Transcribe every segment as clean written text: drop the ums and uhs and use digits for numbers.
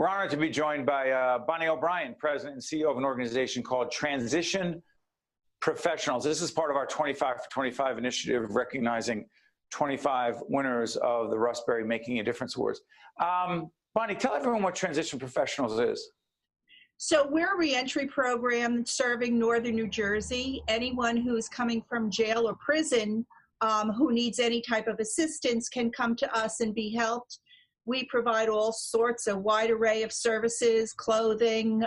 We're honored to be joined by Bonnie O'Brien, President and CEO of an organization called Transition Professionals. This is part of our 25 for 25 initiative, recognizing 25 winners of the Russ Berrie Making a Difference Awards. Bonnie, tell everyone what Transition Professionals is. So we're a ReEntry program serving Northern New Jersey. Anyone who is coming from jail or prison who needs any type of assistance can come to us and be helped. We provide all sorts of wide array of services, clothing,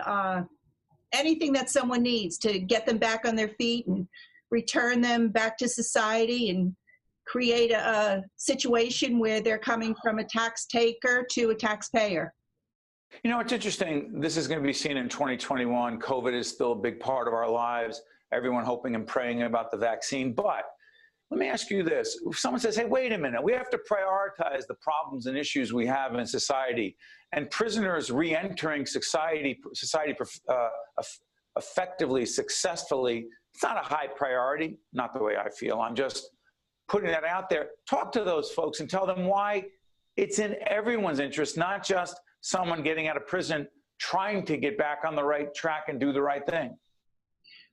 anything that someone needs to get them back on their feet and return them back to society and create a situation where they're coming from a tax taker to a taxpayer. You know, it's interesting. This is going to be seen in 2021. COVID is still a big part of our lives. Everyone hoping and praying about the vaccine. But let me ask you this. If someone says, hey, wait a minute, we have to prioritize the problems and issues we have in society, and prisoners re-entering society effectively, successfully, it's not a high priority, not the way I feel. I'm just putting that out there. Talk to those folks and tell them why it's in everyone's interest, not just someone getting out of prison trying to get back on the right track and do the right thing.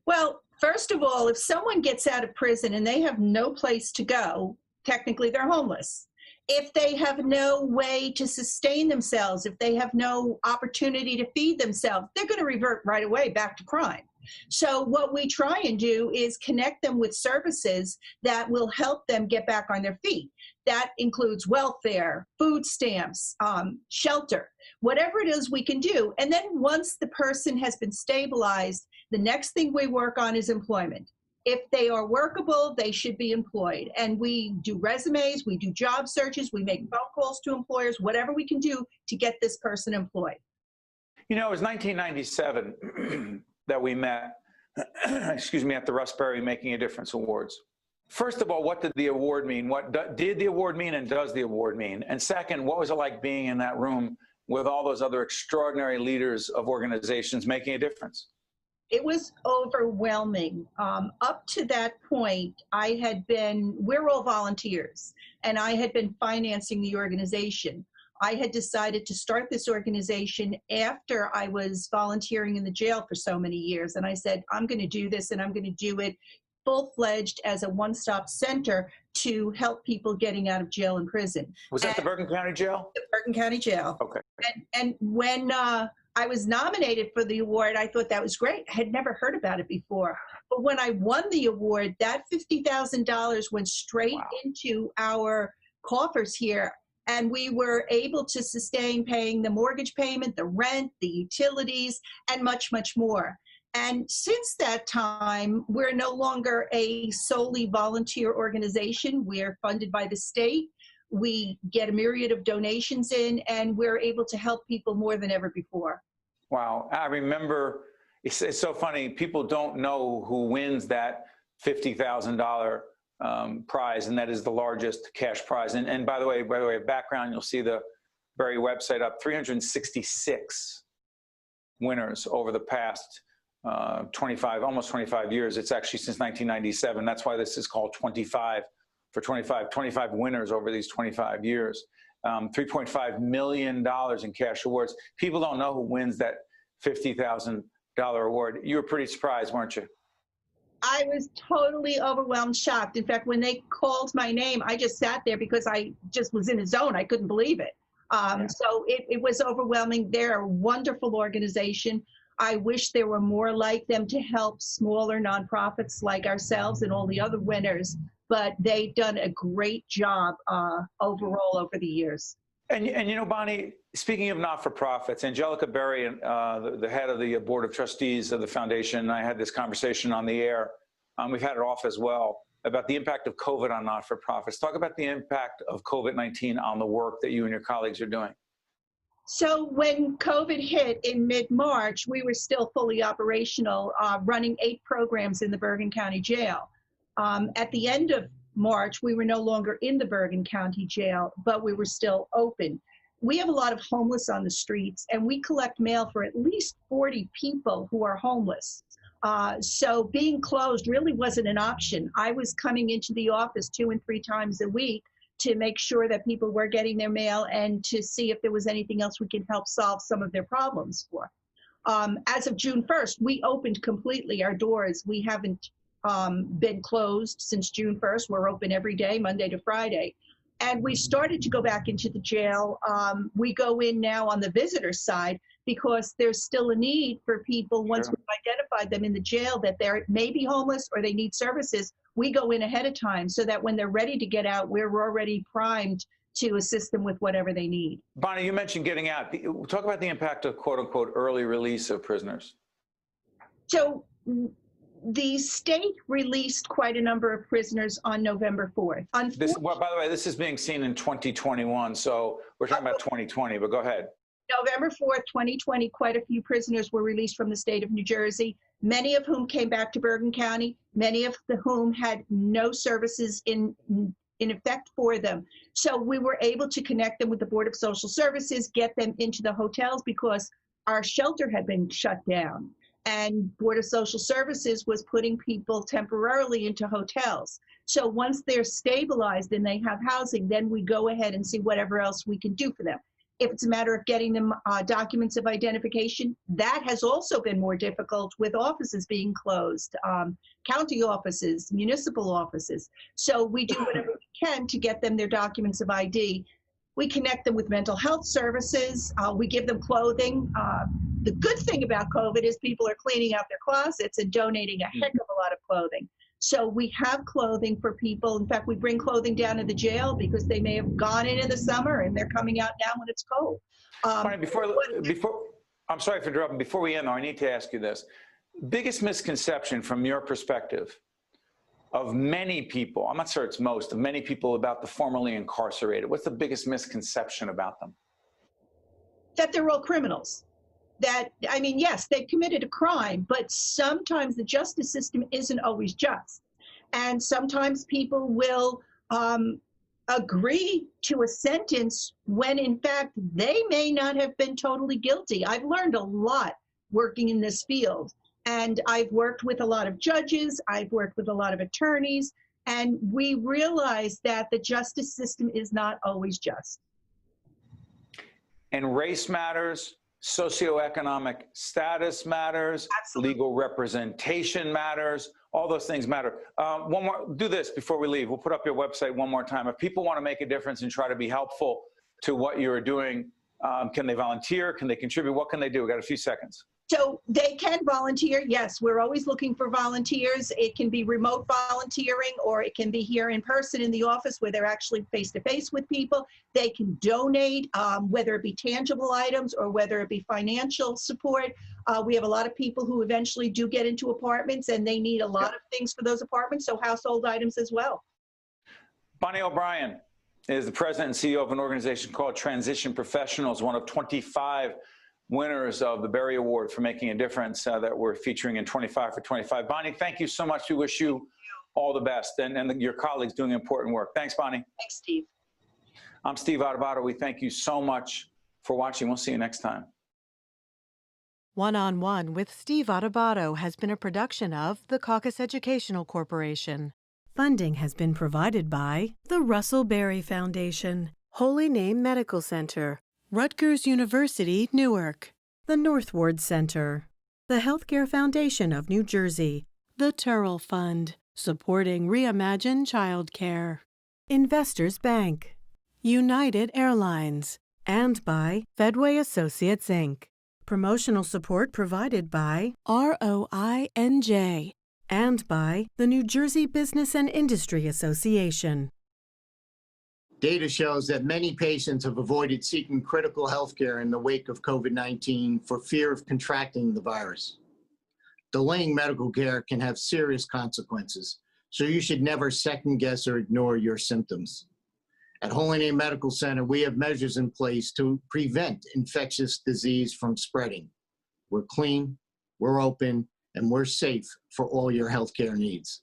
Well, first of all, if someone gets out of prison and they have no place to go, technically they're homeless. If they have no way to sustain themselves, if they have no opportunity to feed themselves, they're going to revert right away back to crime. So what we try and do is connect them with services that will help them get back on their feet. That includes welfare, food stamps, shelter, whatever it is we can do. And then once the person has been stabilized, the next thing we work on is employment. If they are workable, they should be employed. And we do resumes, we do job searches, we make phone calls to employers, whatever we can do to get this person employed. You know, it was 1997 that we met, excuse me, at the Russ Berrie Making a Difference Awards. First of all, what did the award mean? What did the award mean, and does the award mean? And second, what was it like being in that room with all those other extraordinary leaders of organizations making a difference? It was overwhelming. Up to that point, we're all volunteers, and I had been financing the organization. I had decided to start this organization after I was volunteering in the jail for so many years. And I said, I'm going to do this, and I'm going to do it full-fledged as a one-stop center to help people getting out of jail and prison. Was that the Bergen County Jail? The Bergen County Jail. Okay. And when I was nominated for the award, I thought that was great. I had never heard about it before. But when I won the award, that $50,000 went straight into our coffers here. And we were able to sustain paying the mortgage payment, the rent, the utilities, and much, much more. And since that time, we're no longer a solely volunteer organization. We're funded by the state. We get a myriad of donations in, and we're able to help people more than ever before. Wow. I remember, it's so funny, people don't know who wins that $50,000 prize, and that is the largest cash prize. And by the way, background, you'll see the Berrie website up, 366 winners over the past almost 25 years. It's actually since 1997. That's why this is called 25 for 25 winners over these 25 years. $3.5 million in cash awards. People don't know who wins that $50,000 award. You were pretty surprised, weren't you? I was totally overwhelmed, shocked. In fact, when they called my name, I just sat there because I just was in a zone. I couldn't believe it. So it was overwhelming. They're a wonderful organization. I wish there were more like them to help smaller nonprofits like ourselves and all the other winners, but they've done a great job overall over the years. And you know, Bonnie, speaking of not-for-profits, Angelica Berry, the head of the board of trustees of the foundation, and I had this conversation on the air. We've had it off as well about the impact of COVID on not-for-profits. Talk about the impact of COVID-19 on the work that you and your colleagues are doing. So when COVID hit in mid-March, we were still fully operational, running 8 programs in the Bergen County Jail. At the end of March, we were no longer in the Bergen County Jail, but we were still open. We have a lot of homeless on the streets, and we collect mail for at least 40 people who are homeless. So being closed really wasn't an option. I was coming into the office 2 and 3 times a week to make sure that people were getting their mail and to see if there was anything else we could help solve some of their problems for. As of June 1st, we opened completely our doors. We haven't been closed since June 1st. We're open every day, Monday to Friday. And we started to go back into the jail. We go in now on the visitor side because there's still a need for people, once we've identified them in the jail, that they may be homeless or they need services. We go in ahead of time so that when they're ready to get out, we're already primed to assist them with whatever they need. Bonnie, you mentioned getting out. Talk about the impact of quote unquote early release of prisoners. So the state released quite a number of prisoners on November 4th. Well, by the way, this is being seen in 2021, so we're talking about 2020, but go ahead. November 4th, 2020, quite a few prisoners were released from the state of New Jersey, many of whom came back to Bergen County, many of whom had no services in effect for them. So we were able to connect them with the Board of Social Services, get them into the hotels because our shelter had been shut down. And Board of Social Services was putting people temporarily into hotels. So once they're stabilized and they have housing, then we go ahead and see whatever else we can do for them. If it's a matter of getting them documents of identification, that has also been more difficult with offices being closed, county offices, municipal offices. So we do whatever we can to get them their documents of ID. We connect them with mental health services. We give them clothing. The good thing about COVID is people are cleaning out their closets and donating a heck of a lot of clothing. So we have clothing for people. In fact, we bring clothing down to the jail because they may have gone in the summer and they're coming out now when it's cold. I'm sorry for interrupting. Before we end, though, I need to ask you this. Biggest misconception from your perspective of many people, I'm not sure it's most, of many people about the formerly incarcerated. What's the biggest misconception about them? That they're all criminals. That, I mean, yes, they've committed a crime, but sometimes the justice system isn't always just. And sometimes people will agree to a sentence when in fact they may not have been totally guilty. I've learned a lot working in this field. And I've worked with a lot of judges, I've worked with a lot of attorneys, and we realize that the justice system is not always just. And race matters. Socioeconomic status matters. Absolutely. Legal representation matters. All those things matter. One more, do this before we leave. We'll put up your website one more time. If people want to make a difference and try to be helpful to what you're doing, can they volunteer? Can they contribute? What can they do? We've got a few seconds. So they can volunteer. Yes, we're always looking for volunteers. It can be remote volunteering, or it can be here in person in the office where they're actually face-to-face with people. They can donate, whether it be tangible items or whether it be financial support. We have a lot of people who eventually do get into apartments and they need a lot of things for those apartments, so household items as well. Bonnie O'Brien is the president and CEO of an organization called Transition Professionals, one of 25 winners of the Berrie Award for making a difference that we're featuring in 25 for 25. Bonnie, thank you so much. We wish you all the best, and your colleagues doing important work. Thanks, Bonnie. Thanks, Steve. I'm Steve Adubato. We thank you so much for watching. We'll see you next time. One-on-One with Steve Adubato has been a production of the Caucus Educational Corporation. Funding has been provided by the Russell Berrie Foundation, Holy Name Medical Center, Rutgers University, Newark, the North Ward Center, the Healthcare Foundation of New Jersey, the Turrell Fund, supporting Reimagine Childcare, Investors Bank, United Airlines, and by Fedway Associates, Inc. Promotional support provided by ROINJ and by the New Jersey Business and Industry Association. Data shows that many patients have avoided seeking critical health care in the wake of COVID-19 for fear of contracting the virus. Delaying medical care can have serious consequences, so you should never second guess or ignore your symptoms. At Holy Name Medical Center, we have measures in place to prevent infectious disease from spreading. We're clean, we're open, and we're safe for all your healthcare needs.